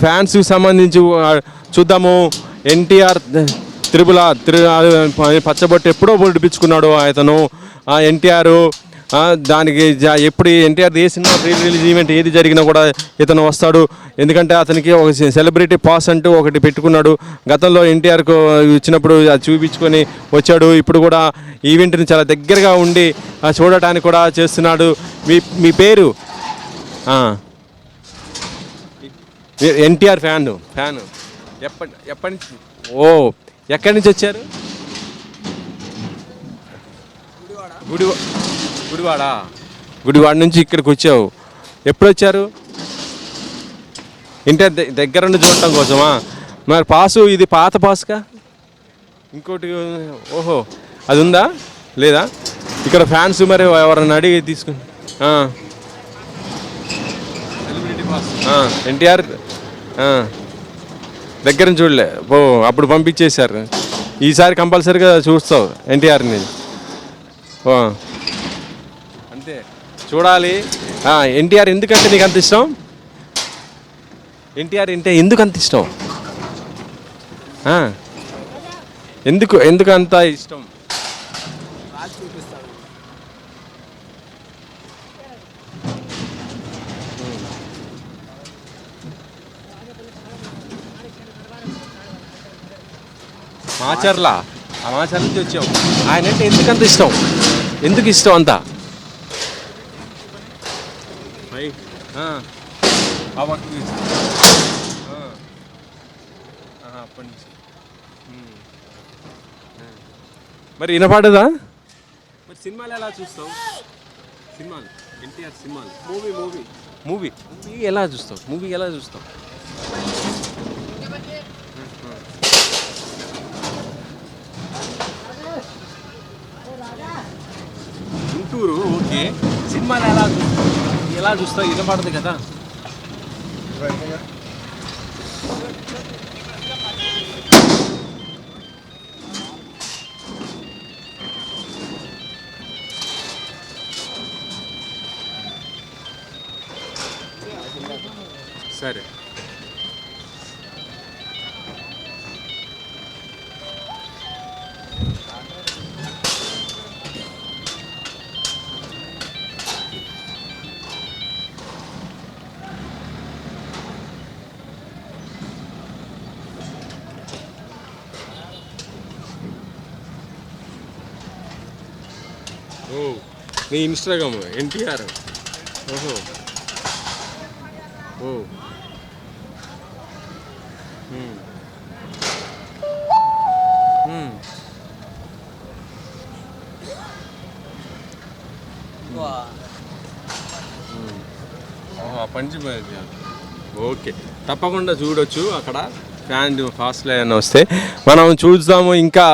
ఫ్యాన్స్కి సంబంధించి చూద్దాము. ఎన్టీఆర్ పచ్చబొట్టు ఎప్పుడో పొడిపించుకున్నాడు అతను. ఎన్టీఆర్ దానికి ఎప్పుడు ఎన్టీఆర్ ఏ సినిమా ప్రీ రిలీజ్ ఈవెంట్ ఏది జరిగినా కూడా ఇతను వస్తాడు. ఎందుకంటే అతనికి ఒక సెలబ్రిటీ పాస్ అంటూ ఒకటి పెట్టుకున్నాడు. గతంలో ఎన్టీఆర్కు ఇచ్చినప్పుడు అది చూపించుకొని వచ్చాడు. ఇప్పుడు కూడా ఈవెంట్ని చాలా దగ్గరగా ఉండి చూడటానికి కూడా చేస్తున్నాడు. మీ పేరు? ఎన్టీఆర్ ఫ్యాను ఎప్పటి నుంచి? ఎక్కడి నుంచి వచ్చారు? గుడివాడ నుంచి ఇక్కడికి వచ్చావు. ఎప్పుడు వచ్చారు? ఇంటి దగ్గర నుండి చూడటం కోసమా? మరి పాసు ఇది పాత పాసుగా ఇంకోటి అది ఉందా లేదా? ఇక్కడ ఫ్యాన్స్ మరి ఎవరన్నా అడిగి తీసుకుని సెలబ్రిటీ పాస్ ఎన్టీఆర్ దగ్గర నుంచి చూడలే అప్పుడు పంపించేశారు. ఈసారి కంపల్సరీగా చూస్తావు ఎన్టీఆర్ని. అంతే చూడాలి. ఎన్టీఆర్ ఎందుకంటే నీకు అంత ఇష్టం? ఎన్టీఆర్ అంటే ఎందుకు అంత ఇష్టం? ఎందుకు అంత ఇష్టం? మాచర్ల నుంచి వచ్చావు. ఆయన అంటే ఎందుకంత ఇష్టం? ఎందుకు ఇష్టం అంతా? మరి వినపడదా? మరి సినిమాలు ఎలా చూస్తావు? సినిమాలు ఎన్టీఆర్ సినిమాలు మూవీ ఎలా చూస్తావు? గుంటూరు ఓకే. సినిమాలు ఎలా చూస్తావు? వినపడదు కదా. సరే నీ ఇన్స్టాగ్రామ్ ఎన్టీఆర్. ఓకే తప్పకుండా చూడొచ్చు అక్కడ ఫ్యాన్ ఫాస్ట్ లైన్ వస్తే మనం చూద్దాము. ఇంకా